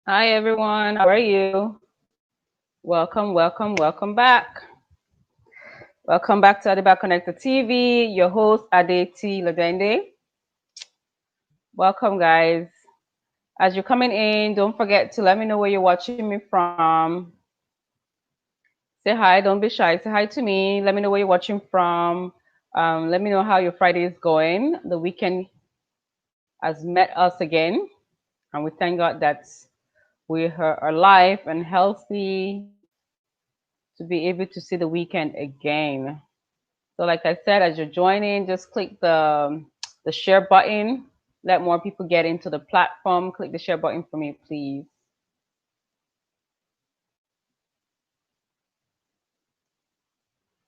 Hi everyone, how are you? Welcome back. Welcome back to Adiba Connected TV. Your host Adeti Ladende. Welcome guys. As you're coming in, don't forget to let me know where you're watching me from. Say hi, don't be shy. Say hi to me. Let me know where you're watching from. Let me know how your Friday is going. The weekend has met us again, and we thank God that we are alive and healthy to be able to see the weekend again. So like I said, as you're joining, just click the share button. Let more people get into the platform. Click the share button for me, please.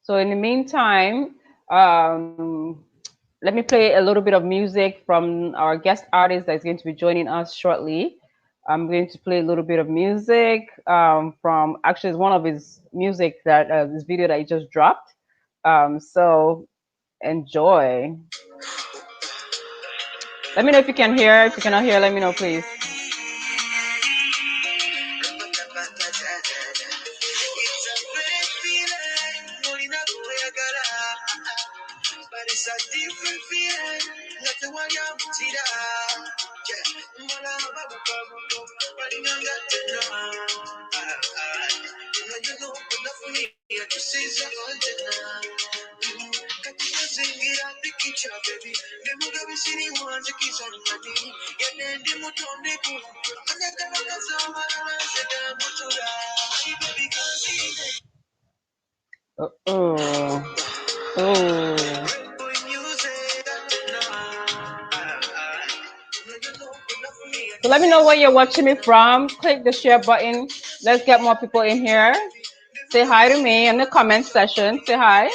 So in the meantime, um, let me play a little bit of music from our guest artist that's going to be joining us shortly. I'm going to play a little bit of music from actually it's one of his music that this video that he just dropped. So enjoy. Let me know if you can hear. If you cannot hear, let me know, please. Oh, oh. So let me know where you're watching me from. Click the share button. Let's get more people in here. Say hi to me in the comment section. Say hi.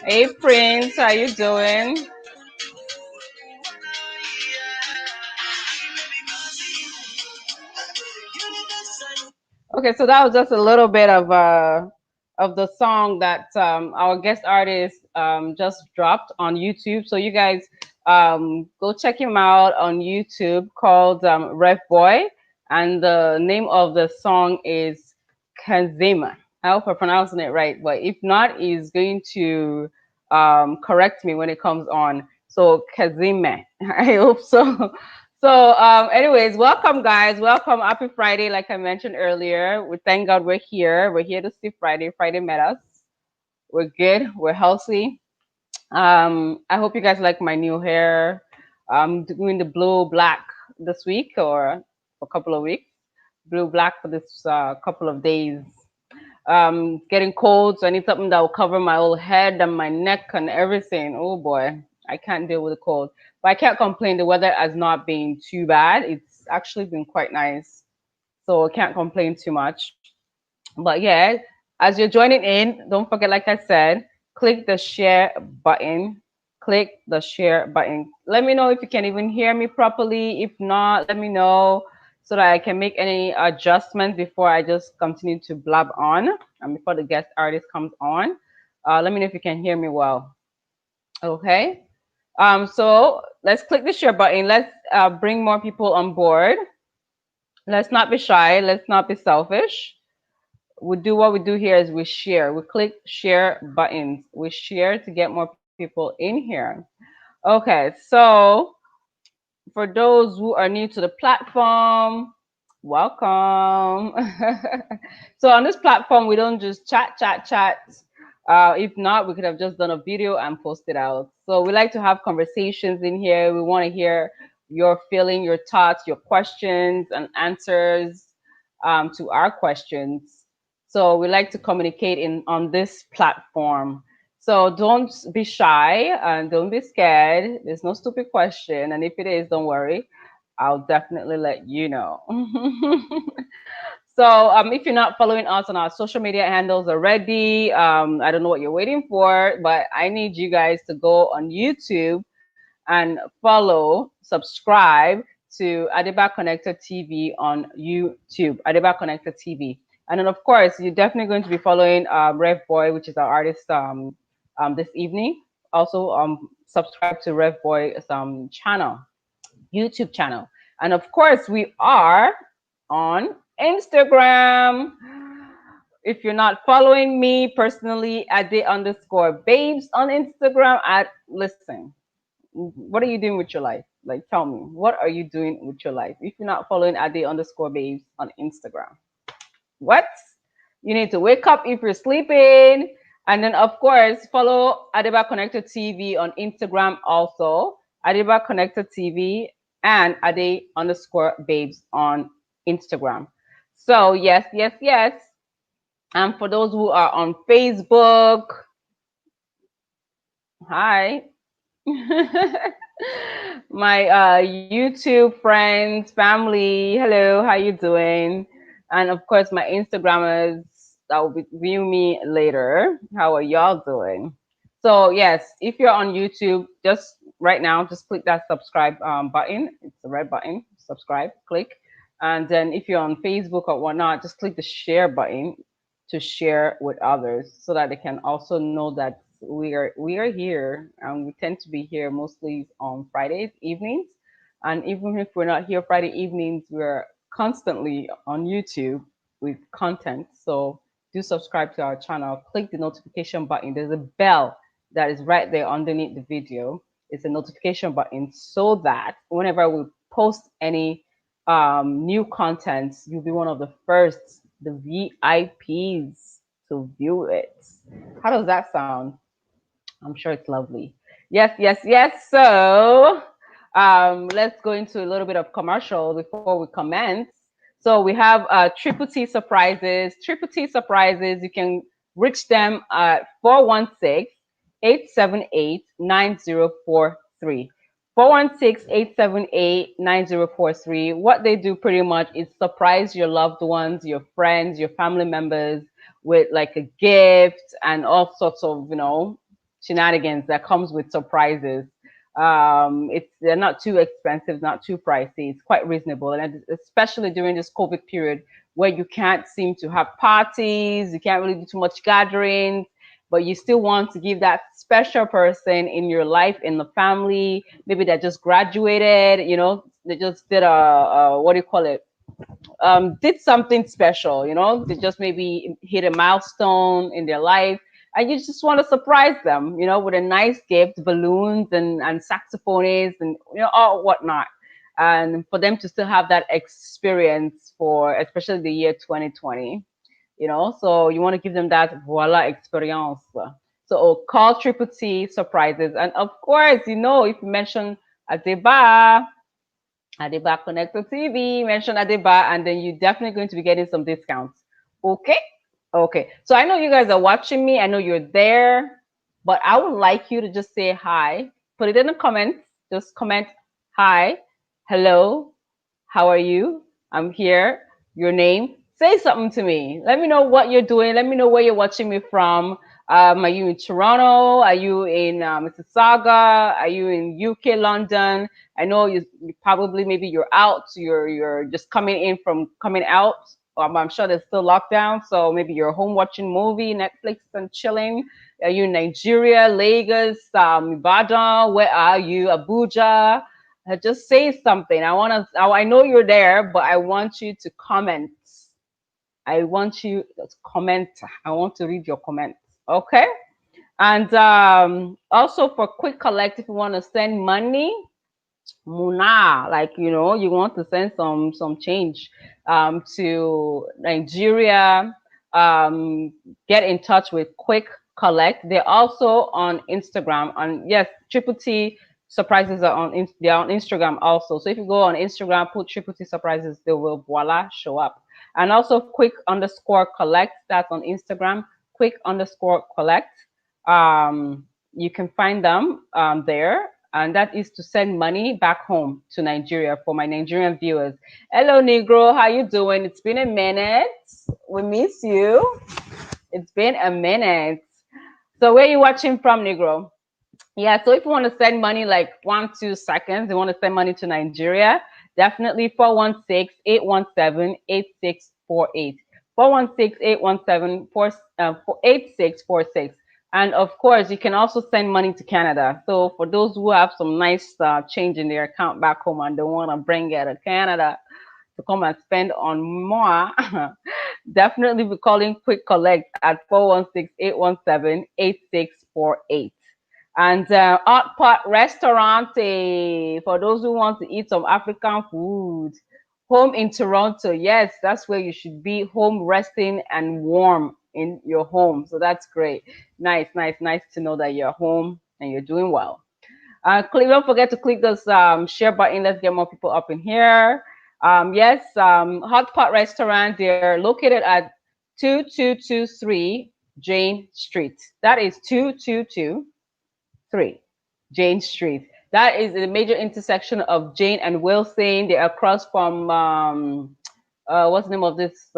Hey Prince, how you doing? Okay, so that was just a little bit of the song that our guest artist just dropped on YouTube. So you guys go check him out on YouTube called RevBoy, and the name of the song is Kazima. I hope I'm pronouncing it right, but if not, he's going to correct me when it comes on. So Kazime, I hope so. So, anyways, welcome, guys. Welcome. Happy Friday. Like I mentioned earlier, we thank God we're here. We're here to see Friday. Friday met us. We're good. We're healthy. I hope you guys like my new hair. I'm doing the blue black this week or for a couple of weeks. Blue black for this couple of days. Getting cold, so I need something that will cover my whole head and my neck and everything. Oh boy, I can't deal with the cold. But I can't complain. The weather has not been too bad. It's actually been quite nice. So I can't complain too much. But yeah, as you're joining in, don't forget, like I said, click the share button. Click the share button. Let me know if you can even hear me properly. If not, let me know so that I can make any adjustments before I just continue to blab on and before the guest artist comes on. Let me know if you can hear me well. Okay. So let's click the share button. Let's bring more people on board. Let's not be shy. Let's not be selfish. We do what we do here is we share. We click share buttons. We share to get more people in here. Okay, so for those who are new to the platform, welcome. So on this platform, we don't just chat. If not, we could have just done a video and posted out. So we like to have conversations in here. We want to hear your feeling, your thoughts, your questions and answers to our questions. So we like to communicate in on this platform. So don't be shy and don't be scared. There's no stupid question, and if it is, don't worry. I'll definitely let you know. So if you're not following us on our social media handles already, I don't know what you're waiting for, but I need you guys to go on YouTube and follow, subscribe to Adiba Connected TV on YouTube, Adiba Connected TV. And then, of course, you're definitely going to be following RevBoy, which is our artist this evening. Also, subscribe to RevBoy's channel, YouTube channel. And of course, we are on Instagram. If you're not following me personally, @the_babes on Instagram, listen, what are you doing with your life? Like, tell me, what are you doing with your life? If you're not following @the_babes on Instagram, what? You need to wake up if you're sleeping. And then, of course, follow Adiba Connected TV on Instagram also, Adiba Connected TV and Ade_babes on Instagram. So, yes, yes, yes. And for those who are on Facebook, hi. My YouTube friends, family, hello, how you doing? And of course, my Instagrammers that will be view me later. How are y'all doing? So yes, if you're on YouTube, just right now, just click that subscribe button. It's the red button. Subscribe, click, and then if you're on Facebook or whatnot, just click the share button to share with others so that they can also know that we are here, and we tend to be here mostly on Fridays evenings. And even if we're not here Friday evenings, we're constantly on YouTube with content. So do subscribe to our channel, click the notification button. There's a bell that is right there underneath the video. It's a notification button so that whenever we post any new content, you'll be one of the first, the VIPs to view it. How does that sound? I'm sure it's lovely. Yes, yes, yes. So let's go into a little bit of commercial before we commence. So we have Triple T surprises. Triple T surprises. You can reach them at 416-878-9043. 416-878-9043. What they do pretty much is surprise your loved ones, your friends, your family members with like a gift and all sorts of, shenanigans that comes with surprises. They're not too expensive, not too pricey. It's quite reasonable, and especially during this COVID period where you can't seem to have parties, you can't really do too much gatherings, but you still want to give that special person in your life, in the family, maybe that just graduated, they just did a what do you call it? Did something special, they just maybe hit a milestone in their life, and you just want to surprise them, with a nice gift, balloons and saxophones and all whatnot, and for them to still have that experience for especially the year 2020, so you want to give them that voila experience. So call Triple T surprises, and of course, if you mention Adeba, Adiba Connected TV, mention Adiba, and then you're definitely going to be getting some discounts. Okay? Okay. So I know you guys are watching me. I know you're there, but I would like you to just say hi. Put it in the comments. Just comment hi, hello, how are you? I'm here. Your name. Say something to me. Let me know what you're doing. Let me know where you're watching me from. Are you in Toronto? Are you in Mississauga? Are you in UK, London? I know you probably maybe you're out. You're just coming in from coming out. I'm sure there's still lockdown, so maybe you're home watching movie, Netflix, and chilling. Are you in Nigeria, Lagos, Ibadan? Where are you? Abuja? Just say something. I know you're there, but I want you to comment. I want you to comment. I want to read your comments. Okay. And also for quick collect, if you want to send money, Muna, like you want to send some change to Nigeria, get in touch with Quick Collect. They're also on Instagram, on yes, Triple T surprises are they're on Instagram also. So if you go on Instagram, put Triple T surprises, they will voila show up. And also quick underscore collect. That's on Instagram. Quick underscore collect. You can find them there, and that is to send money back home to Nigeria for my Nigerian viewers. Hello, Negro. How you doing? It's been a minute. We miss you. It's been a minute. So where you watching from, Negro? Yeah, so if you want to send money like 1, 2 seconds, you want to send money to Nigeria, definitely 416-817-8648. 416-817-8646. And of course, you can also send money to Canada. So for those who have some nice change in their account back home and don't want to bring it to Canada to come and spend on more, definitely be calling Quick Collect at 416-817-8648. And Hot Pot Restaurant for those who want to eat some African food. Home in Toronto. Yes, that's where you should be. Home resting and warm in your home. So that's great. Nice, nice, nice to know that you're home and you're doing well. Don't forget to click this share button. Let's get more people up in here. Yes, Hot Pot Restaurant. They're located at 2223 Jane Street. That is 222 Jane Street. That is the major intersection of Jane and Wilson. They're across from what's the name of this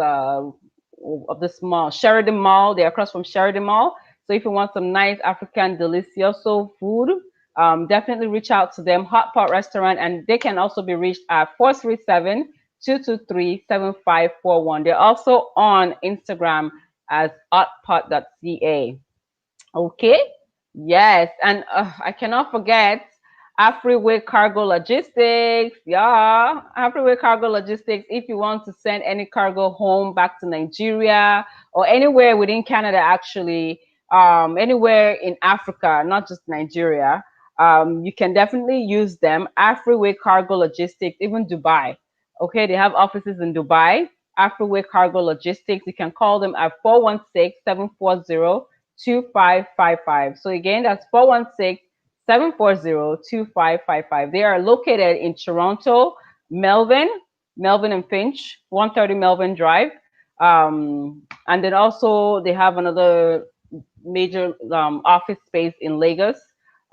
mall? Sheridan Mall. They're across from Sheridan Mall. So if you want some nice African delicioso food, definitely reach out to them. Hot Pot Restaurant, and they can also be reached at 437-223-7541. They're also on Instagram as hotpot.ca. Okay. Yes. And I cannot forget Afriway Cargo Logistics. Yeah. Afriway Cargo Logistics. If you want to send any cargo home back to Nigeria or anywhere within Canada, actually, anywhere in Africa, not just Nigeria, you can definitely use them. Afriway Cargo Logistics, even Dubai. Okay. They have offices in Dubai. Afriway Cargo Logistics. You can call them at 416-740-2555. So again, that's 416-740-2555. They are located in Toronto, Melvin and Finch, 130 Melvin Drive. And then also they have another major office space in Lagos,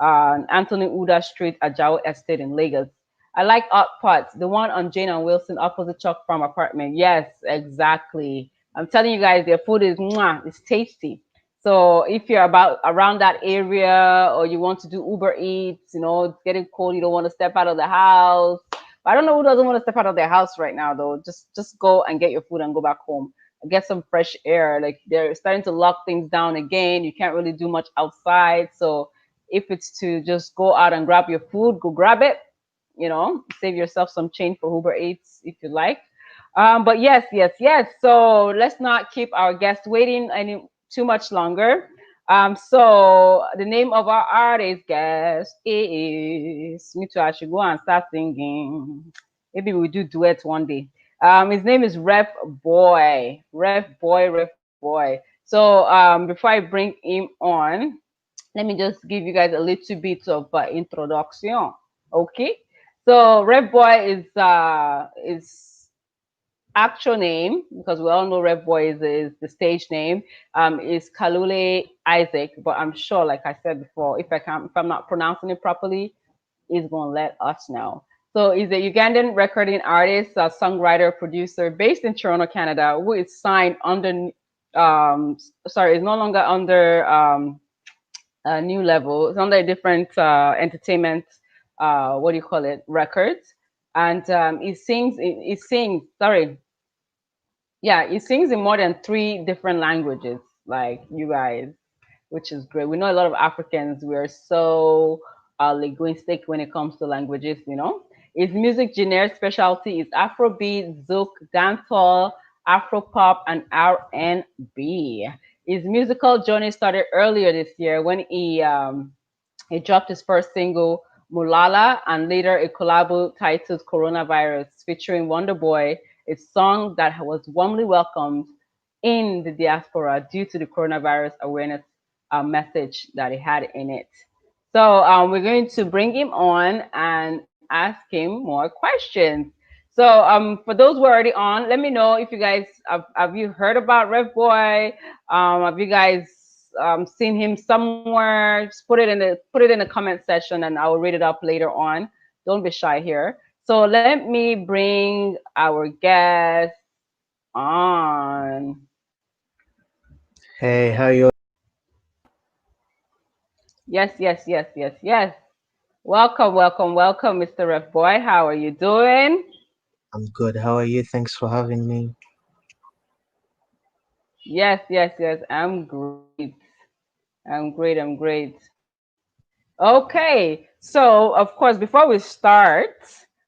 Anthony Uda Street, Ajao Estate in Lagos. I like Art Pots, the one on Jane and Wilson opposite Chuck Farm apartment. Yes, exactly. I'm telling you guys, their food is mwah, it's tasty. So if you're about around that area or you want to do Uber Eats, it's getting cold, you don't want to step out of the house. I don't know who doesn't want to step out of their house right now though. Just go and get your food and go back home. Get some fresh air. Like they're starting to lock things down again. You can't really do much outside. So if it's to just go out and grab your food, go grab it. Save yourself some change for Uber Eats if you like. But yes, yes, yes. So let's not keep our guests waiting any too much longer. So the name of our artist guest is me too. I should go and start singing. Maybe we do duet one day. His name is RevBoy. RevBoy, RevBoy. So before I bring him on, let me just give you guys a little bit of introduction. Okay. So RevBoy is actual name, because we all know RevBoy is the stage name, is Kalule Isaac. But I'm sure, like I said before, if I'm not pronouncing it properly, he's gonna let us know. So he's a Ugandan recording artist, a songwriter, producer based in Toronto, Canada, who is signed under is no longer under a new level. It's under a different entertainment what do you call it, records. And he sings, sorry, yeah, he sings in more than three different languages, like you guys, which is great. We know a lot of Africans, we're so linguistic when it comes to languages. His music genre specialty is Afrobeat, Zouk, Dancehall, Afro-pop, and R&B. His musical journey started earlier this year when he dropped his first single, Mulala, and later a collabo titled Coronavirus featuring Wonder Boy, a song that was warmly welcomed in the diaspora due to the coronavirus awareness message that it had in it. So we're going to bring him on and ask him more questions. So for those who are already on, let me know if you guys have you heard about Rev Boy? Have you guys seen him somewhere? Just put it in the comment section, and I will read it up later on. Don't be shy here. So let me bring our guest on. Hey, how you? Yes, yes, yes, yes, yes. Welcome, welcome, welcome, Mr. Ref Boy. How are you doing? I'm good. How are you? Thanks for having me. Yes, yes, yes. I'm great. I'm great. I'm great. Okay. So, of course, before we start,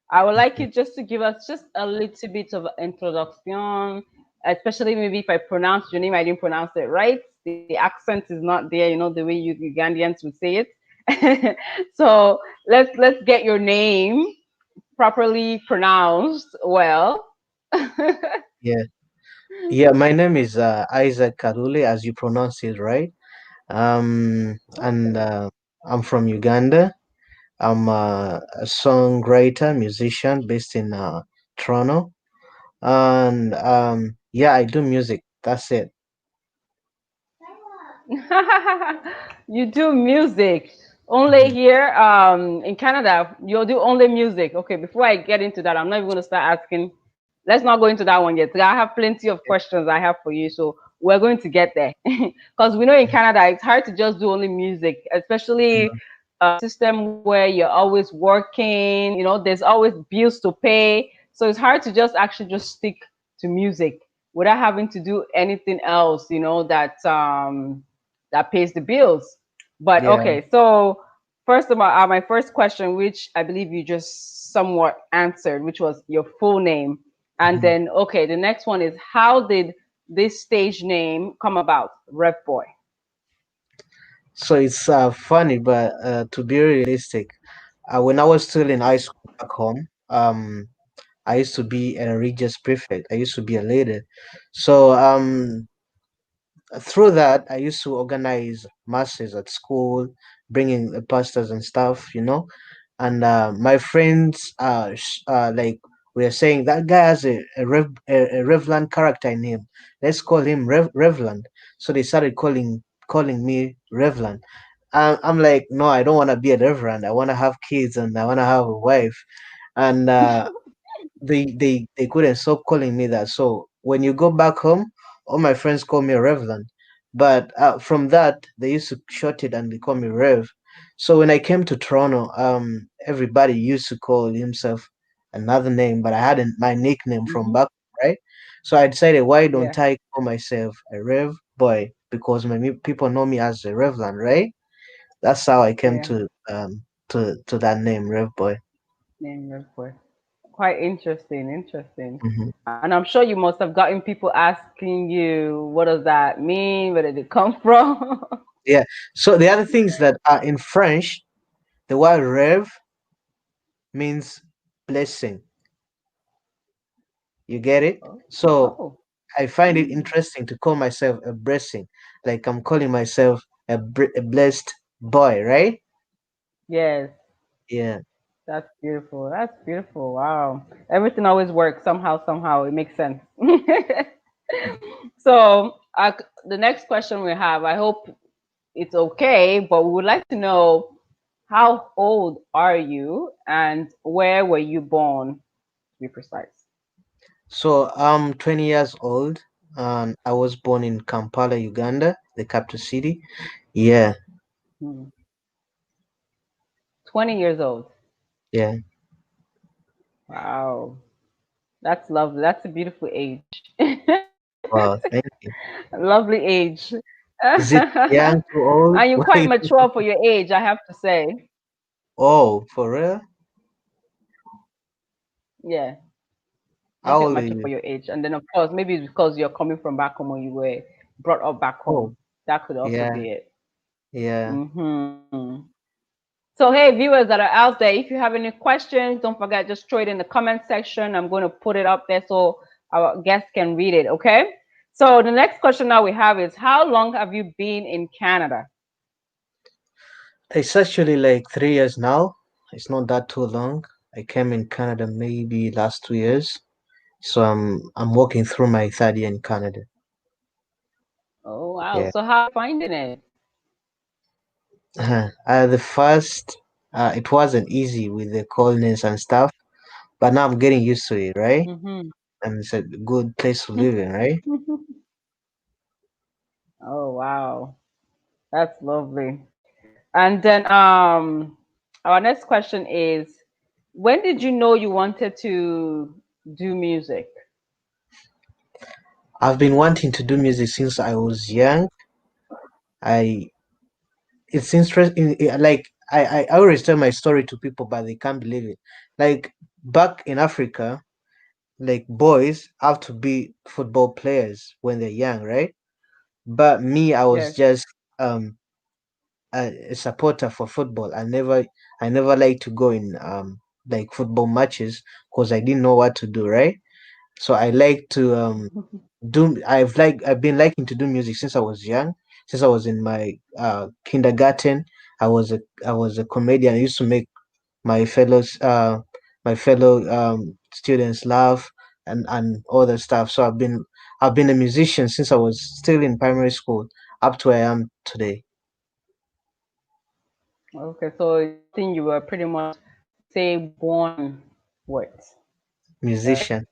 I would like you just to give us just a little bit of introduction, especially maybe if I pronounced your name, I didn't pronounce it right. The accent is not there, the way you Ugandians would say it. So let's get your name properly pronounced well. Yeah, yeah. My name is Isaac Kalule, as you pronounce it right. And Okay. I'm from Uganda. I'm a songwriter, musician based in Toronto, and yeah, I do music. That's it. You do music only Mhm. here in Canada. You'll do only music. Okay, before I get into that, I'm not even going to start asking. Let's not go into that one yet. I have plenty of questions I have for you, so we're going to get there. Because we know in Canada it's hard to just do only music, especially system where you're always working. There's always bills to pay, so it's hard to just actually just stick to music without having to do anything else. That pays the bills. But Yeah. okay, so first of all, my first question, which I believe you just somewhat answered, which was your full name. And Mhm. then, okay, the next one is how did this stage name come about? Rev Boy. So it's funny, but to be realistic, when I was still in high school back home, I used to be a religious prefect. I used to be a leader. So through that, I used to organize masses at school, bringing the pastors and stuff, And my friends, like we are saying, that guy has a Revland character in him. Let's call him Revland. So they started calling me Revland. I'm like, no, I don't want to be a Reverend. I want to have kids and I want to have a wife. And they couldn't stop calling me that. So when you go back home, all my friends call me Revlon. But from that, they used to short it and they call me Rev. So when I came to Toronto, everybody used to call himself another name, but I had my nickname from Hmm. back, right? So I decided, why don't Yeah, I call myself a Rev boy? Because people know me as a Revlon, right? That's how I came yeah. to that name, Rev boy. Name Rev Boy. Quite interesting, interesting. Mm-hmm. And I'm sure you must have gotten people asking you, what does that mean? Where did it come from? Yeah. So the other things that are in French, the word rev means blessing. You get it? Oh, So oh. I find it Mm. interesting to call myself a blessing, like I'm calling myself a blessed boy, right? Yes, Yeah. that's beautiful. That's beautiful. Wow. Everything always works somehow, somehow. It makes sense. So, the next question we have, I hope it's okay, but we would like to know how old are you and where were you born, to be precise? So I'm 20 years old, and I was born in Kampala, Uganda, the capital city. Yeah, Hmm. 20 years old. yeah. Wow. That's lovely. That's a beautiful age. Wow, thank you. Lovely age. Is it young, too old? And you're quite mature for your age, I have to say. Oh, for real? Yeah, How definitely old are mature for you? your age. And then, of course, maybe it's because you're coming from back home or you were brought up back Oh, home. That could also yeah, be it. yeah. Hmm. So, hey, viewers that are out there, if you have any questions, don't forget, just throw it in the comment section. I'm going to put it up there so our guests can read it. Okay. So, the next question that we have is how long have you been in Canada? It's actually like 3 years now. It's not that too long. I came in Canada maybe last 2 years. So I'm working through my third year in Canada. Oh wow. Yeah. So how are you finding it? The first, it wasn't easy with the coldness and stuff, but now I'm getting used to it, right? Mm-hmm. And it's a good place to live in, right? Oh wow. That's lovely. And then our next question is, when did you know you wanted to do music? I've been wanting to do music since I was young. I it's interesting. Like I always tell my story to people, but they can't believe it. Like back in Africa, like boys have to be football players when they're young, right? But me, I was Yes. just um a supporter for football. I never liked to go in like football matches because I didn't know what to do, right? So I like to I've been liking to do music since I was young. Since I was in my kindergarten, I was a comedian. I used to make my fellows my fellow students laugh and all that stuff. So I've been a musician since I was still in primary school up to where I am today. Okay, so it's something you were pretty much, say, born with, right? Musician.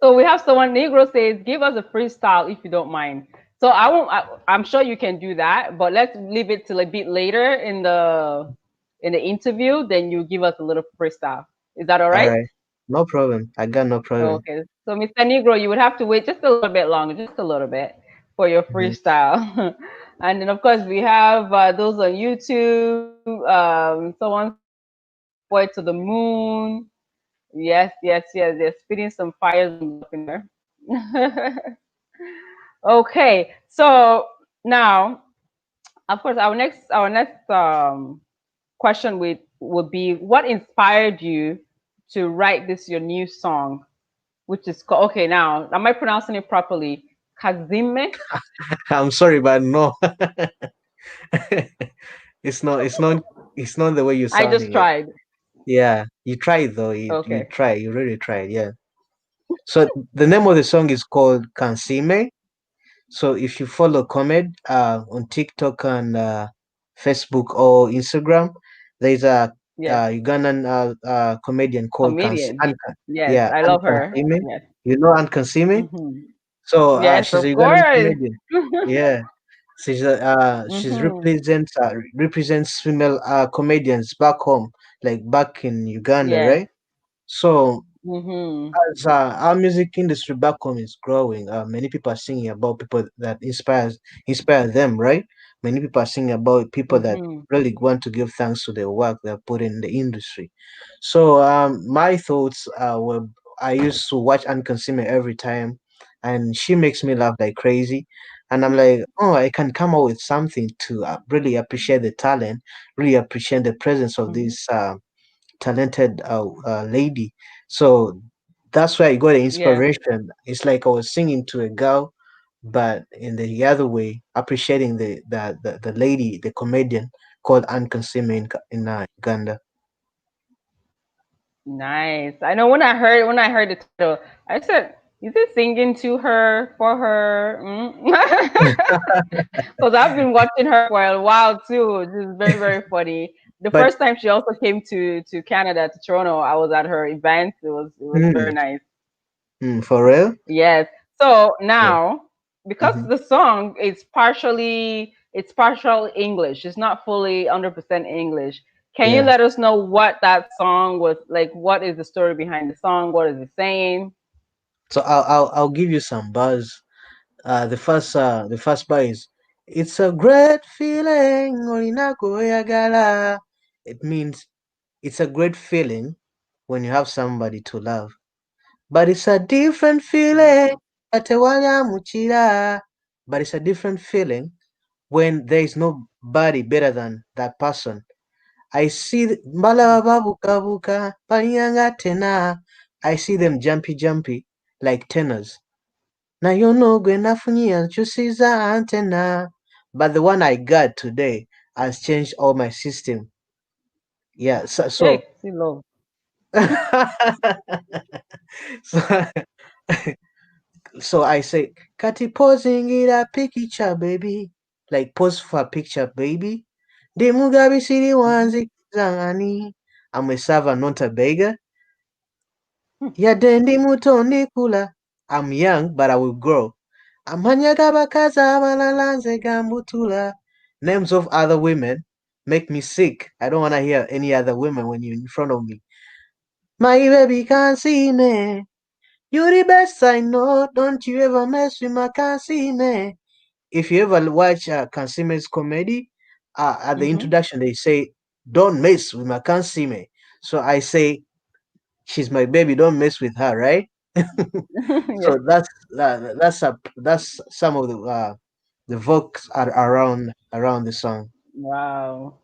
So we have someone, Negro says, give us a freestyle if you don't mind. So I won't, I'm sure you can do that, but let's leave it till a bit later in the interview. Then you give us a little freestyle. Is that all All right? right. No problem. I got no problem. Okay. So Mr. Negro, you would have to wait just a little bit longer, just a little bit, for your Mhm. freestyle. And then of course we have those on YouTube. Someone says RevBoy to the moon. Yes, yes, yes. They're spitting some fires up in there. Okay, so now, of course, our next question would be, what inspired you to write this your new song, which is called, okay, now am I pronouncing it properly? Kazime. I'm sorry, but no. it's not. It's not. It's not the way you're I just sounding it. tried. Yeah, you tried though. You Okay. try. You really tried. Yeah. So the name of the song is called Kansime. So if you follow Comed on TikTok and Facebook or Instagram, there's a Yes. Ugandan comedian called Comedian. Yes, Yeah, I Ann love her. Kansime. Yes. You know Ann Kansime? Hmm. So Yes, she's a of Ugandan course. comedian. Yeah. She's Hmm. represents female comedians back home, like back in Uganda, Yes. right? So Hmm. as our music industry back home is growing, many people are singing about people that inspire them, right? Many people are singing about people that Hmm. really want to give thanks to their work they put in the industry. So my thoughts were I used to watch Ann Consumer every time, and she makes me laugh like crazy. And I'm like, oh, I can come up with something to really appreciate the talent, really appreciate the presence of Hmm. this talented lady. So that's where I got the Yes. inspiration. It's like I was singing to a girl, but in the other way, appreciating the lady, the comedian called Ann Kansime in Uganda. Nice. I know when I heard the title, I said, "Is it singing to her for her?" Because I've been watching her for a while too. This is very very funny. The But first time she also came to Canada, to Toronto, I was at her event. It was very mm, nice. for real? Yes. So Yeah. now, because Hmm. the song is partial English, it's not fully 100% English. Can you Yeah. let us know what that song was like? What is the story behind the song? What is it saying? So I'll give you some buzz. The first bar is it's a great feeling. Orinakoyagala. It means it's a great feeling when you have somebody to love. But it's a different feeling. Atewanya. But it's a different feeling when there is nobody better than that person. I see Mbala Babuka Buka Panyanga Tena. I see them jumpy jumpy like tenors. Na yono gwe nafunyiya nkyusiza antena but the one I got today has changed all my system. Yeah, so Hey, see love. so, so I say, Kati posing it a picture, baby. Like pose for a picture, baby. The Mugabe City Mhm. ones zangani. I'm a server, not a beggar. Yadendi mutondi kula. I'm young, but I will grow. Amanyaga bakaza abalalanze gambutula. Names of other women make me sick. I don't want to hear any other women when you're in front of me. My baby can't see me. You the best I know. Don't you ever mess with my Kansime. If you ever watch Kansime's comedy, at the Mhm. introduction they say, "Don't mess with my Kansime." So I say, "She's my baby. Don't mess with her," right? Yes. So that's some of the vocals are around the song. Wow.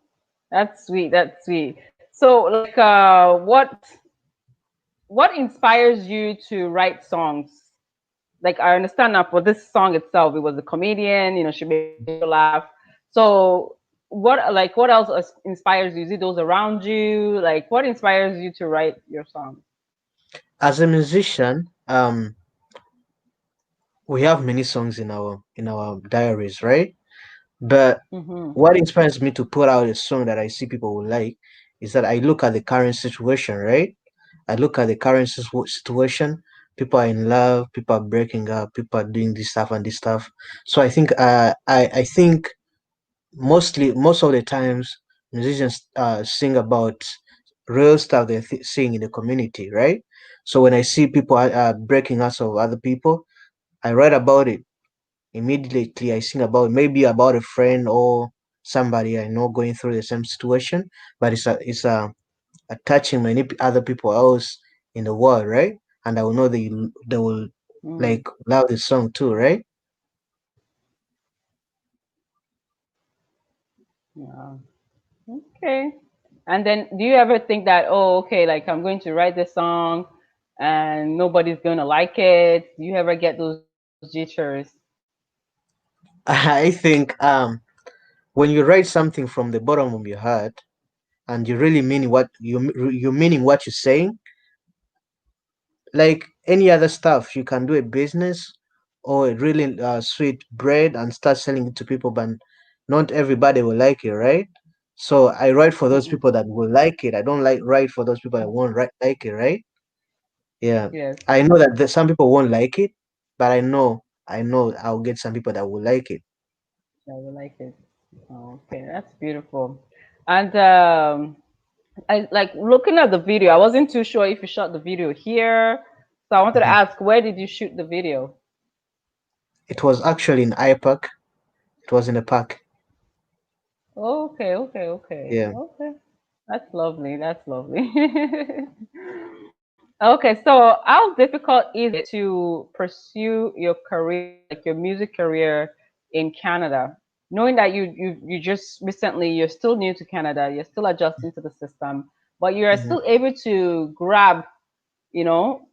That's sweet. That's sweet. So, like, what inspires you to write songs? Like, I understand now for this song itself, it was a comedian. She made people laugh. So, what else inspires you? Is it those around you? Like, what inspires you to write your song? As a musician, we have many songs in our diaries, right? But Mm-hmm. what inspires me to put out a song that I see people will like is that I look at the current situation, right? I look at the current situation. People are in love. People are breaking up. People are doing this stuff and this stuff. So I think I think most of the times musicians sing about real stuff they're seeing in the community, right? So when I see people breaking us of other people, I write about it immediately. I sing about maybe about a friend or somebody I know going through the same situation, but it's touching many other people else in the world, right? And I will know they will Mm, like love the song too, right? yeah. Okay. And then, do you ever think that, oh, okay, like I'm going to write this song and nobody's going to like it? Do you ever get those jitters? I think when you write something from the bottom of your heart and you really mean what you meaning what you're saying, like any other stuff, you can do a business or a really sweet bread and start selling it to people, but not everybody will like it, right? So I write for those Mm-mm. people that will like it. I don't like write for those people that won't like it, right? Yeah, Yes, I know that some people won't like it, but I know I'll get some people that will like it. I will like it. Okay, that's beautiful. And I like looking at the video. I wasn't too sure if you shot the video here, so I wanted to Mhm. ask, where did you shoot the video? It was actually in iPark. It was in a park. Okay, okay, okay, Yeah. okay. That's lovely. That's lovely. Okay, so how difficult is it to pursue your career, like your music career in Canada, knowing that you just recently, you're still new to Canada, you're still adjusting to the system, but you are Mhm. still able to grab,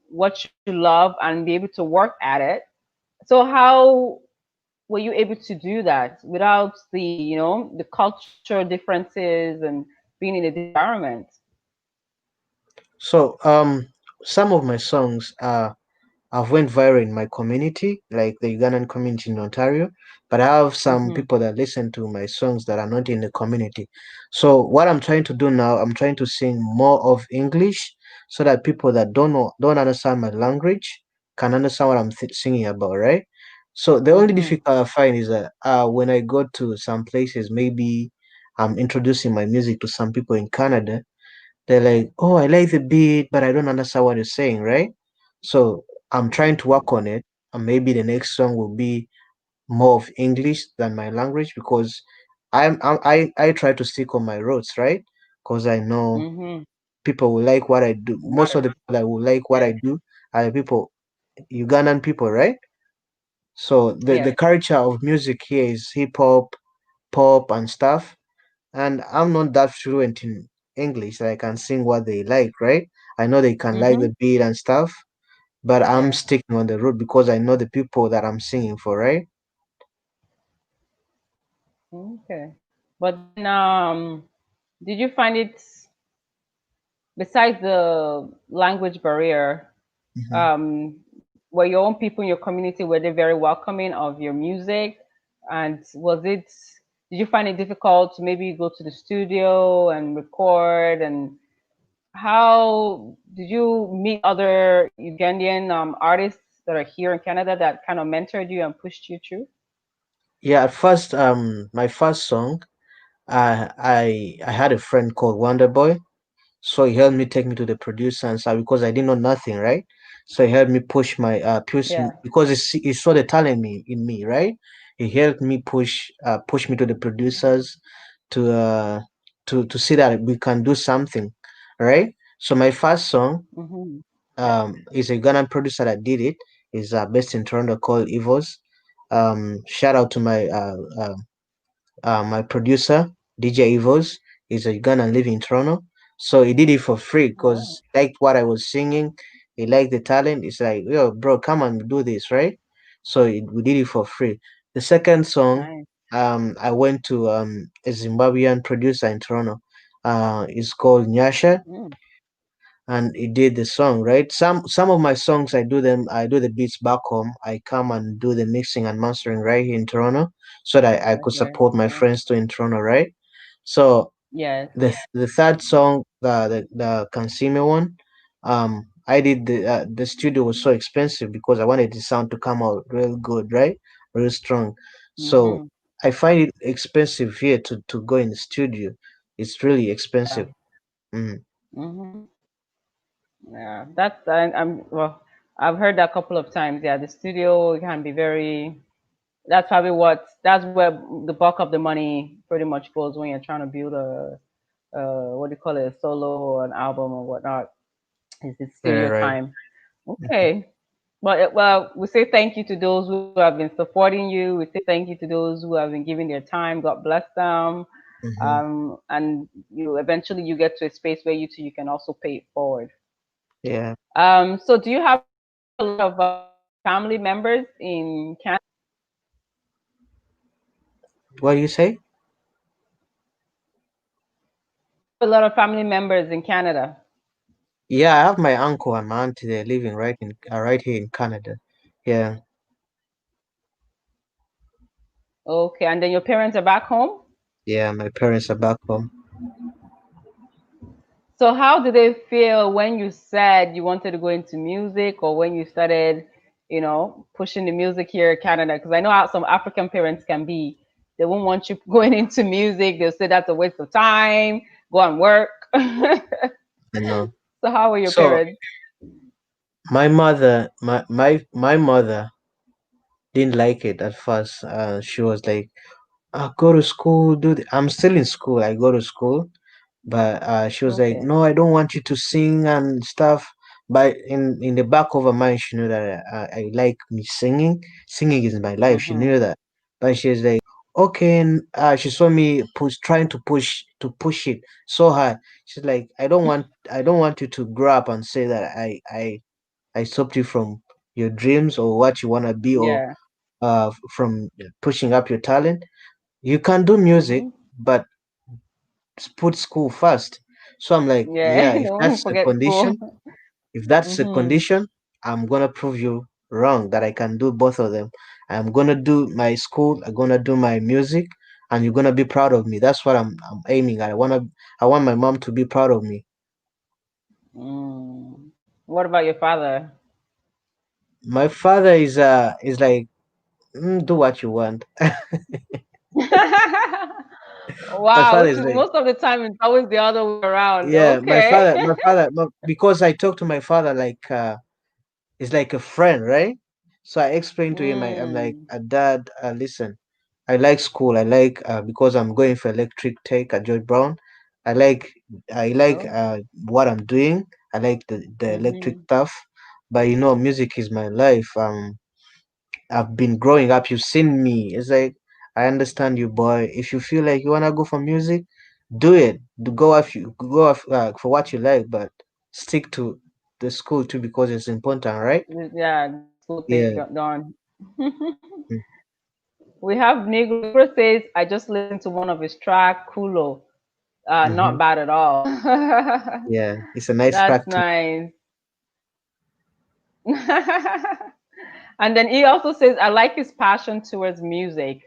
what you love and be able to work at it. So how were you able to do that without the cultural differences and being in a different environment? So some of my songs I've went viral in my community, like the Ugandan community in Ontario, but I have some Hmm. people that listen to my songs that are not in the community. So what I'm trying to do now, I'm trying to sing more of English so that people that don't understand my language can understand what I'm singing about, right? So the only Hmm. difficult I find is that when I go to some places, maybe I'm introducing my music to some people in Canada, they're like, "Oh, I like the beat, but I don't understand what you're saying," right? So I'm trying to work on it, and maybe the next song will be more of English than my language because I try to stick on my roots, right? Because I know Hmm. people will like what I do. Most of the people that will like what I Yes. do are the people, Ugandan people, right? So the Yes. culture of music here is hip hop, pop, and stuff, and I'm not that fluent in English that I can sing what they like, right? I know they can like Hmm. the beat and stuff, but I'm Yes. sticking on the road because I know the people that I'm singing for, right? Okay. But then, did you find it, besides the language barrier, Mhm. um, were your own people in your community, were they very welcoming of your music? And was it, did you find it difficult to maybe go to the studio and record? And how did you meet other Ugandan artists that are here in Canada that kind of mentored you and pushed you through? Yeah, at first, my first song, I had a friend called Wonder Boy. So he helped me take me to the producer and stuff because I didn't know nothing, right? So he helped me push my Yeah. because he saw the talent in me, right? He helped me push me to the producers to uh to see that we can do something, right? So my first song Mm-hmm. is a Ghana producer that did it. Is based in Toronto called Evos. Shout out to my producer, DJ Evos, is a Ugandan living in Toronto. So he did it for free Oh, because he liked what I was singing. He liked the talent. It's like, yo, bro, come and do this, right? So we did it for free. The second song, nice. I went to a Zimbabwean producer in Toronto. It's called Nyasha, Mm, and he did the song, right? Some of my songs I do the beats back home. I come and do the mixing and mastering right here in Toronto so that I that's could very support my cool. friends too in Toronto, right? So Yes. the third song, the Kansime one, I did the studio was so expensive because I wanted the sound to come out real good, right? Real strong. So Mm-hmm. I find it expensive here to go in the studio. It's really Yeah. expensive. Mm. Mm-hmm. Yeah. That's I'm well. I've heard that a couple of times. Yeah, the studio can be very. That's probably that's where the bulk of the money pretty much goes when you're trying to build a what do you call it, a solo or an album or whatnot. Is the Yeah, studio right. time? Okay. Well, we say thank you to those who have been supporting you. We say thank you to those who have been giving their time. God bless them. Mm-hmm. And you eventually you get to a space where you too you can also pay it forward. Yeah. So do you have a lot of family members in Canada? What do you say? Do you have a lot of family members in Canada? Yeah, I have my uncle and my auntie. They're living right here in Canada. Yeah, Okay, and then your parents are back home. yeah. My parents are back home. So how did they feel when you said you wanted to go into music, or when you started, pushing the music here in Canada? Because I know how some African parents can be. They won't want you going into music. They'll say that's a waste of time. Go and work. So I know. how were your So parents? my mother didn't like it at first. She was like, go to school, I'm still in school. I go to school, but she was like, Okay. no, I don't want you to sing and stuff. But in the back of her mind, she knew that I like me singing. Singing is my life. She Mm-hmm. knew that. But she was like, okay. And she saw me trying to push it so hard. She's like, I don't want you to grow up and say that I stopped you from your dreams or what you wanna be, or Yeah. from pushing up your talent. You can do music, Mm-hmm. but put school first. So I'm like, Yeah. yeah, if Don't that's the forget school. condition, if that's the Mm-hmm. condition, I'm gonna prove you wrong that I can do both of them. I'm gonna do my school, I'm gonna do my music, and you're gonna be proud of me. That's what I'm aiming at. I want my mom to be proud of me. Mm. What about your father? My father is like, do what you want. My Wow, father which is is like, most of the time it's always the other way around. yeah, Okay. because I talk to my father like it's like a friend, right? So I explained to him, I'm like, Mm. Dad, listen, I like school. I like because I'm going for electric tech at George Brown. I like I like Okay. what I'm doing. I like the electric Mm-hmm. stuff, but music is my life. I've been growing up. You've seen me. It's like I understand you, boy. If you feel like you wanna go for music, do it. Go off for what you like, but stick to the school too because it's important, right? Yeah, the school thing Yeah. got done. Mm. We have Negro. Negro says, I just listened to one of his track, Kulo. Hmm. Not bad at all. Yeah, it's a nice That's track too. nice. And then he also says, I like his passion towards music.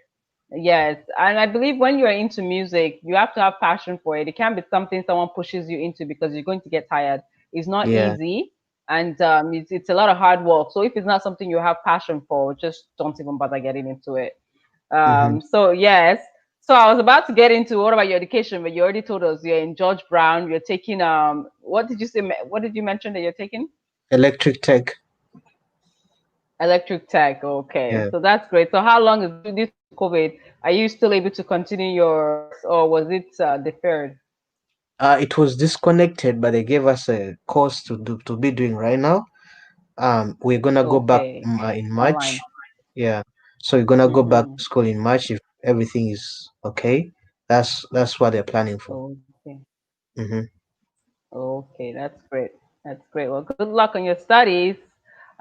Yes. And I believe when you're into music, you have to have passion for it. It can't be something someone pushes you into because you're going to get tired. It's not Yeah. easy. And it's a lot of hard work. So if it's not something you have passion for, just don't even bother getting into it. Hmm. So yes. So I was about to get into what about your education, but you already told us you're in George Brown. You're taking what did you say? What did you mention that you're taking? Electric tech. Electric tech. Okay, Yeah. so that's great. So how long is due to COVID? Are you still able to continue your course, or was it deferred? It was disconnected, but they gave us a course to be doing right now. We're gonna go back Okay, in online. March. Yeah. So we're gonna go back Mm-hmm. to school in March if everything is okay. That's what they're planning for. Okay. Hmm. Okay, that's great. That's great. Well, good luck on your studies.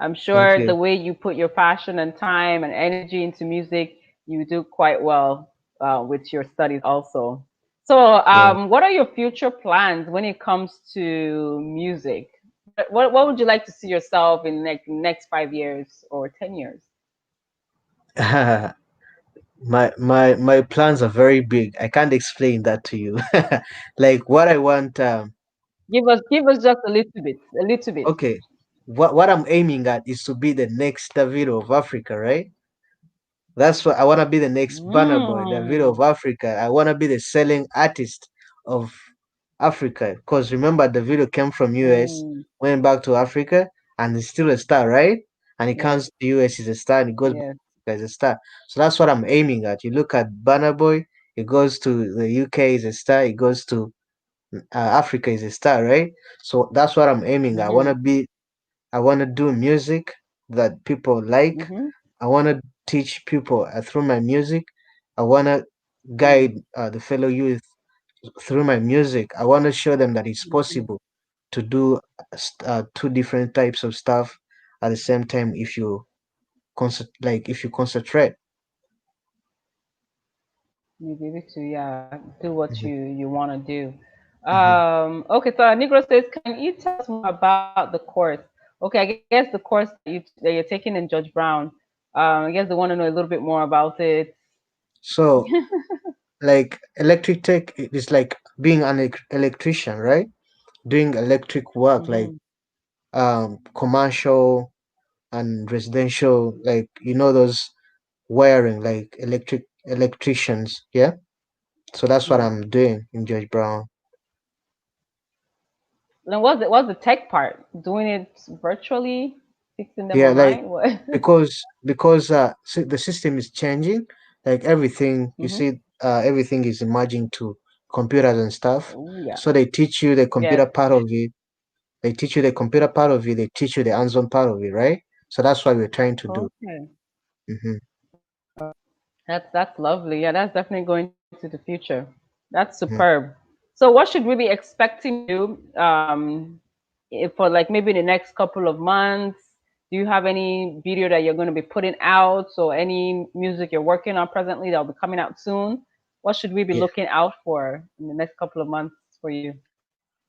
I'm Thank sure you. the way you put your passion and time and energy into music, you do quite well with your studies also. So, Yeah. what are your future plans when it comes to music? What would you like to see yourself in next 5 years or 10 years? My plans are very big. I can't explain that to you. Like what I want. Give us just a little bit, a little bit. Okay. What I'm aiming at is to be the next Davido of Africa, right? That's what I want to be, the next Banner Boy, the video Mm, of Africa. I want to be the selling artist of Africa. Because remember, the video came from US, mm, went back to Africa, and he's still a star, right? And he yes, comes to US, he's a star, and he goes back yes. to Africa as a star. So that's what I'm aiming at. You look at Banner Boy, he goes to the UK, he's a star. He goes to Africa, he's a star, right? So that's what I'm aiming at. Mm-hmm, I want to do music that people like. mm-hmm, I want to teach people through my music. I want to guide mm-hmm. the fellow youth through my music. I want to show them that it's Mm-hmm. possible to do two different types of stuff at the same time if you if you concentrate. You give it to, yeah, do what Hmm. you want to do. Hmm. Okay, so Negro says, can you tell us more about the course? Okay, I guess the course that you're taking in Judge Brown. I guess they want to know a little bit more about it. So, like electric tech is like being an electrician, right? Doing electric work, like Hmm. commercial and residential, like those wiring, like electricians. Yeah. So that's what Yeah. I'm doing in George Brown. Then what's the tech part? Doing it virtually, fixing them Yeah, like online? What? because the system is changing, like everything you Hmm. see, everything is emerging to computers and stuff. Oh yeah. So they teach you the Yes. computer part of it. They teach you the computer part of it. They teach you the hands-on part of it, right? So that's what we're trying to do. Okay. Hmm. That's lovely. Yeah, that's definitely going into the future. That's Hmm. superb. So, what should we be expecting you for like maybe the next couple of months? Do you have any video that you're going to be putting out, or any music you're working on presently that will be coming out soon? What should we be Yeah, looking out for in the next couple of months for you?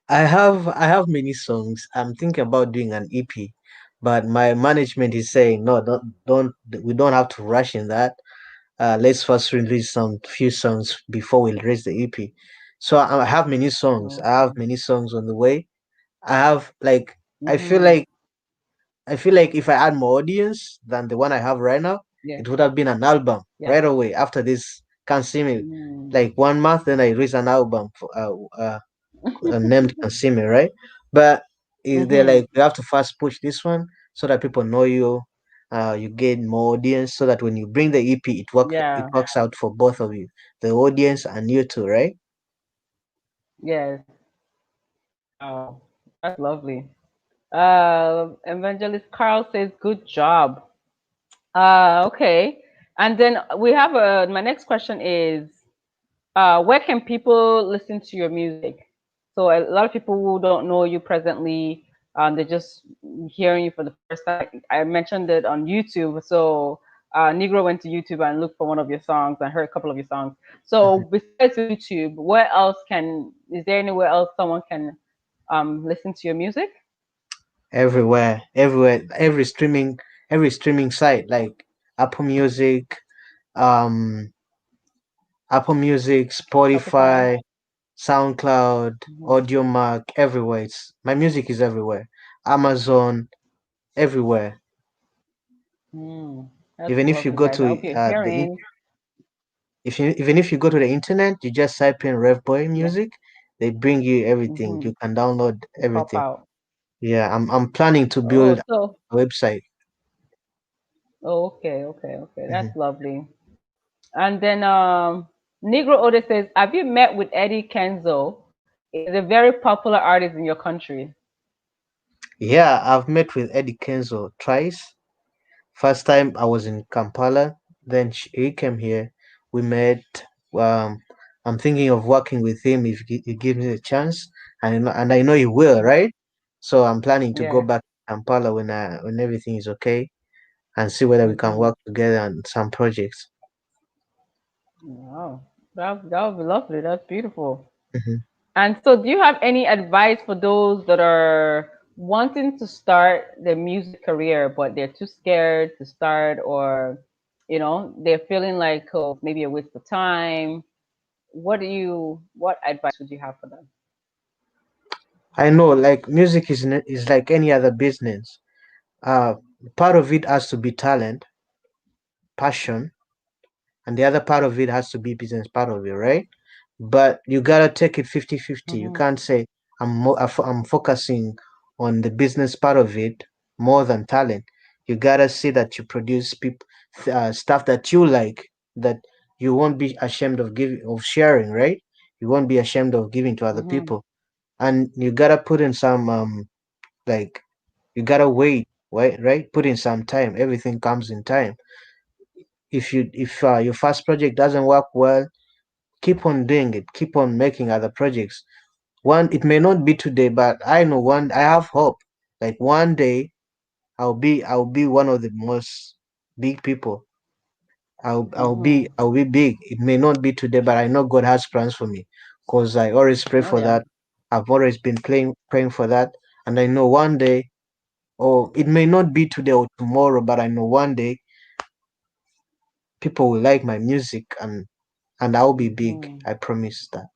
I have many songs. I'm thinking about doing an EP, but my management is saying no, don't we don't have to rush in that. Let's first release some few songs before we release the EP. So I have many songs. I have Okay. many songs on the way. I have like I feel Mm-hmm. like I feel like if I had more audience than the one I have right now, Yeah. it would have been an album Yeah. right away after this. Can't see me Mm. like 1 month, then I release an album for named Can See Me, right? But is they Mm-hmm. like you have to first push this one so that people know you, you gain more audience so that when you bring the EP, it Yeah. works out for both of you, the audience and you too, right? Yes. Wow. That's lovely. Evangelist Carl says, "Good job." Okay. And then we have my next question is, where can people listen to your music? So a lot of people who don't know you presently, they're just hearing you for the first time. I mentioned it on YouTube. So Negro went to YouTube and looked for one of your songs and heard a couple of your songs. So besides YouTube, where else can is there anywhere else someone can listen to your music? Everywhere, everywhere, every streaming site like Apple Music, um, Apple Music, Spotify. Spotify, SoundCloud, Hmm. AudioMark, everywhere. My music is everywhere. Amazon, everywhere. Mm, that's Even if you lovely, go guys. I to hope you're the hearing. if you even if you go to the internet, you just type in RevBoy Yeah. music, they bring you everything. Mm-hmm. You can download They pop everything. out. Yeah, I'm planning to Oh, build so a website. oh, okay, okay, okay. Mhm. That's lovely. And then Negro Oda says, have you met with Eddie Kenzo? He's a very popular artist in your country. Yeah, I've met with Eddie Kenzo twice. First time I was in Kampala, then he came here. We met. Um, I'm thinking of working with him if he gives me a chance, and I know he will, Hmm. right? So I'm planning to go Yeah. back to Kampala when everything is okay, and see whether we can Hmm. work together on some projects. Wow. That would be lovely. That's beautiful. Mhm. And so, do you have any advice for those that are wanting to start their music career, but they're too scared to start, or, they're feeling like, oh, maybe a waste of time? What advice would you have for them? I know, like music is like any other business. Uh, Part of it has to be talent, passion, and the other part of it has to be business part of it, right? But you gotta take it 50-50. You Hmm. can't say I'm focusing on the business part of it more than talent. You gotta see that you produce stuff that you like, that you won't be ashamed of giving of sharing, right? You won't be ashamed of giving to other Hmm. people, and you gotta put in some like you gotta wait, right? Put in some time. Everything comes in time. If your first project doesn't work well, keep on doing it, keep on making other projects. One, it may not be today, but I know I have hope, like one day I'll be one of the most big people. Hmm. I'll be big. It may not be today, but I know God has plans for me, because I always pray Oh for yeah. that. I've always been praying for that, and I know one day, or it may not be today or tomorrow, but I know one day people will like my music, and I'll be big. Hmm. I promise that.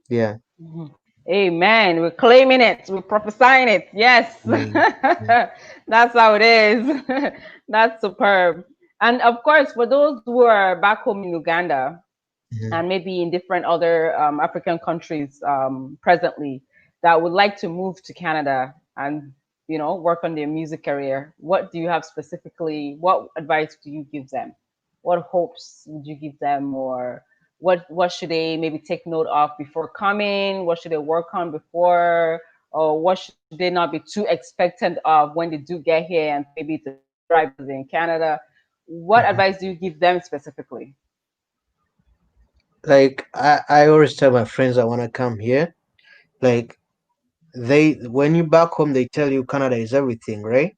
Yeah. Hmm. Amen. We're claiming it. We're prophesying it. Yes. Amen. Yeah. That's how it is. That's superb. And of course, for those who are back home in Uganda, Mhm. and maybe in different other African countries presently that would like to move to Canada and work on their music career, what do you have specifically? What advice do you give them? What hopes would you give them, or what should they maybe take note of before coming? What should they work on before, or what should they not be too expectant of when they do get here and maybe it's a big drive because they're in Canada? What Mhm. advice do you give them specifically? Like I always tell my friends I want to come here. Like when you back home, they tell you Canada is everything, right?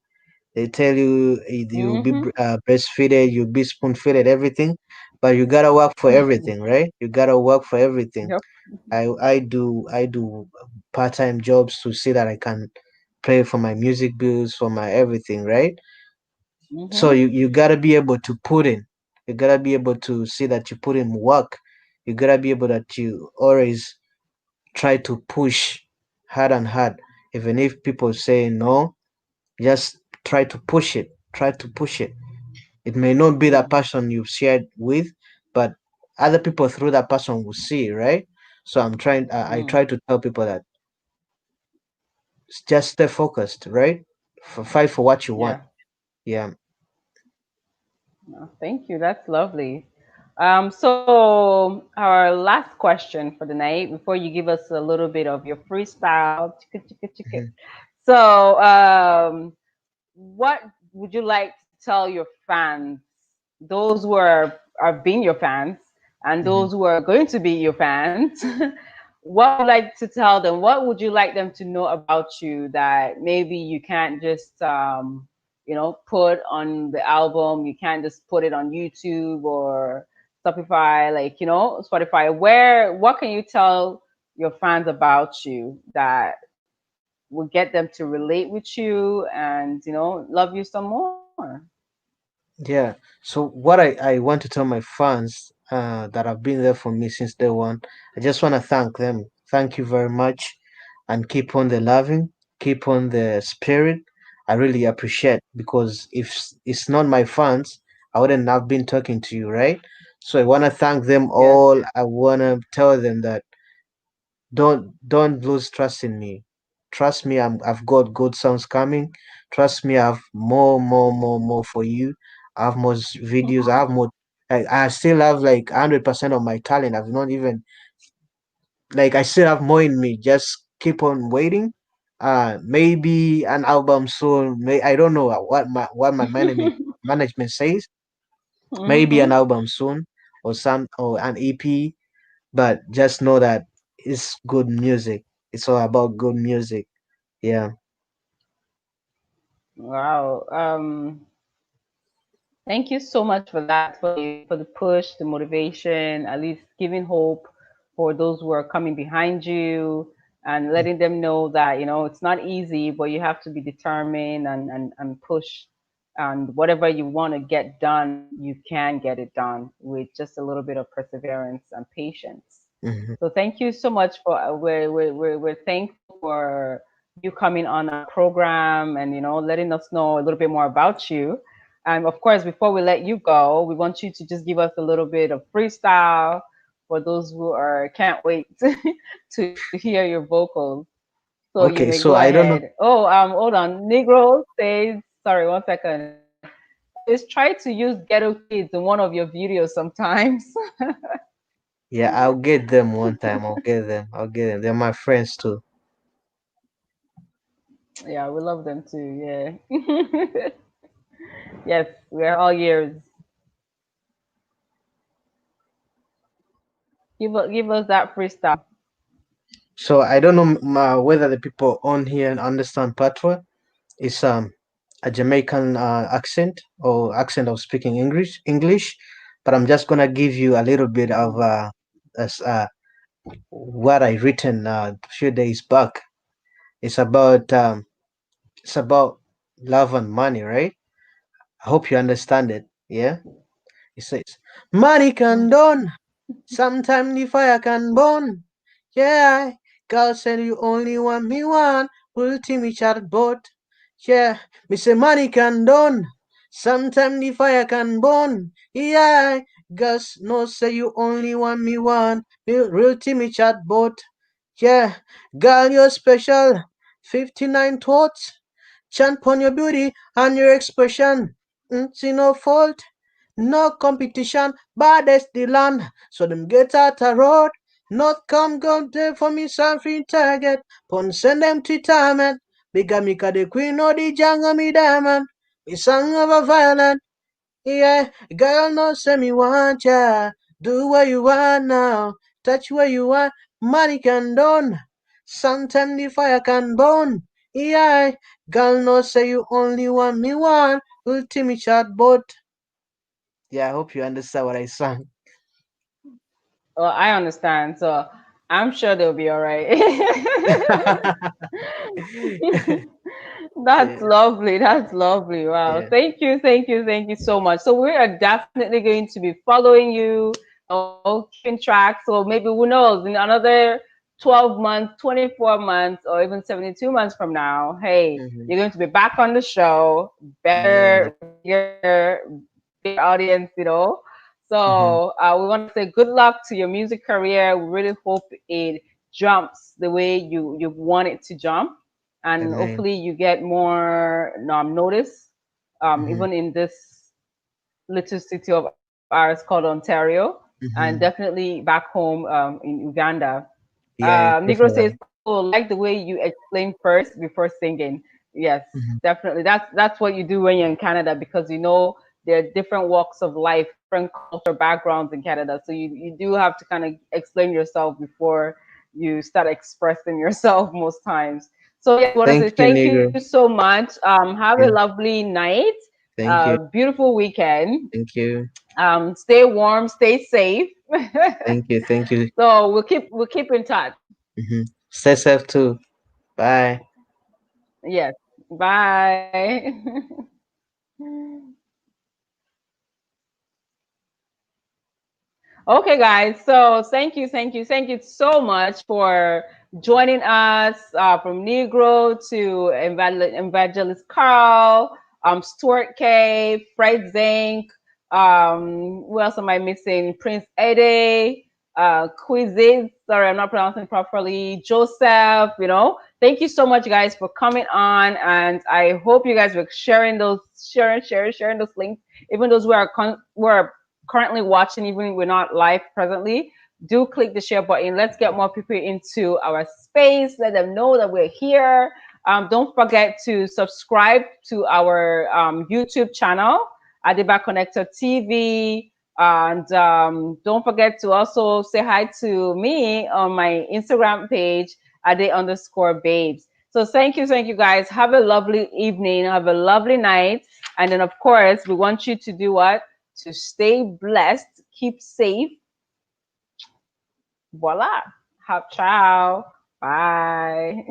They tell you you'll be Mm-hmm. breastfeeded, you'll be spoon fed, everything, but you gotta work for everything, right? You gotta work for everything. Yep. I do part time jobs to see that I can pay for my music bills, for my everything, right? So Mm-hmm. you gotta be able to put in. You gotta be able to see that you put in work. You gotta be able that you always try to push hard and hard. Even if people say no, just try to push it. Try to push it. It may not be that Mm, person you've shared with, but other people through that person will see, right? So I mm. try to tell people that just stay focused, right? Fight for what you want. Yeah. Yeah. No, thank you. That's lovely. So our last question for the night, before you give us a little bit of your freestyle. Chicka, chicka, chicka. Mhm, So, what would you like to tell your fans, those who are being your fans, and mhm. those who are going to be your fans? What would you like to tell them? What would you like them to know about you that maybe you can't just put on the album. You can't just put it on YouTube or Spotify, like, Spotify. What can you tell your fans about you that will get them to relate with you and, love you some more? Yeah. So what I want to tell my fans that have been there for me since day one, I just want to thank them. Thank you very much, and keep on the loving, keep on the spirit. I really appreciate, because if it's not my fans, I wouldn't have been talking to you, right? So I want to thank them Yes. all. I want to tell them that don't lose trust in me. Trust me, I've got good songs coming. Trust me, I have more for you. I have more videos. I have more. I still have like 100% of my talent. I've not even, like, I still have more in me. Just keep on waiting. Maybe an album soon. I don't know what my management says. Maybe an Hmm. album soon, or an EP. But just know that it's good music. It's all about good music. Yeah. Wow. Thank you so much for that, for the push, the motivation, at least giving hope for those who are coming behind you and letting them know that, it's not easy, but you have to be determined and push. And whatever you want to get done, you can get it done with just a little bit of perseverance and patience. Hmm. So thank you so much for we're thankful for you coming on our program and letting us know a little bit more about you. And of course, before we let you go, we want you to just give us a little bit of freestyle for those who are can't wait to hear your vocals. So you may Okay, go so I don't know. ahead. Oh, hold on. Negro says, sorry, 1 second. Says try to use Ghetto Kids in one of your videos sometimes. Yeah, I'll get them one time. I'll get them. I'll get them. They're my friends too. Yeah, we love them too. Yeah. Yes, we're all ears. Give us that freestyle. So I don't know whether the people on here understand patois. It's a Jamaican accent, or accent of speaking English. But I'm just gonna give you a little bit of Mm. as what I written a few days back. It's about um, it's about love and money, right? I hope you understand it. Yeah. It says, money can done. Sometimes the fire can burn. Yeah. God said you only want me one. Will me chat boat. Yeah. Me say money can done. Sometimes the fire can burn. Yeah. God no say you only want me one. Real Timmy chat boat. Yeah. Girl, you're special. 59 thoughts. Chant upon your beauty and your expression. See no fault, no competition, baddest the land. So them get out a road. Not come there for me something target. Pon send them to retirement. Because me the queen of the jungle me diamond. Me song of a violent. Yeah, girl no say me want ya. Do what you want now. Touch what you want. Money can done. Sometimes the fire can burn. Yeah, girl no say you only want me one. Ultimate chatbot. Yeah, I hope you understand what I sang. Well, I understand. So I'm sure they'll be all right. That's Yeah, lovely. That's lovely. Wow. yeah. Thank you. Thank you. Thank you so much. So we are definitely going to be following you, keeping track. So maybe who knows, in another 12 months, 24 months, or even 72 months from now, hey, Hmm. you're going to be back on the show, Yeah. better, bigger, bigger audience, Hmm. So we want to say good luck to your music career. We really hope it jumps the way you want it to jump, and Amen. hopefully you get more notice, Hmm. even in this little city of ours called Ontario, and Hmm. definitely back home in Uganda. Yeah, Negro says, definitely. "Cool, like the way you explain first before singing." Yes, Hmm. definitely. That's what you do when you're in Canada, because there are different walks of life, different culture backgrounds in Canada. So you do have to kind of explain yourself before you start expressing yourself most times. So yes, we want to Thank say you, thank you Negro. so much. Have a Yeah. lovely night, Thank you. beautiful weekend. Thank you. Stay warm, stay safe. Thank you. Thank you. So we'll keep in touch. Stay safe too. Bye. Yes. Bye. Okay, guys. So thank you so much for joining us from Negro to Evangelist Carl, Stuart K, Fred Zink. Who else am I missing? Prince Ede, Quizzes. Sorry, I'm not pronouncing properly. Joseph. Thank you so much, guys, for coming on, and I hope you guys were sharing those links, even those who are currently watching, even if we're not live presently. Do click the share button. Let's get more people into our space. Let them know that we're here. Don't forget to subscribe to our YouTube channel, Adiba Connector TV. And don't forget to also say hi to me on my Instagram page, Ade_babes. So thank you guys. Have a lovely evening. Have a lovely night. And then, of course, we want you to do what? To stay blessed, keep safe. Voila. Have ciao. Bye.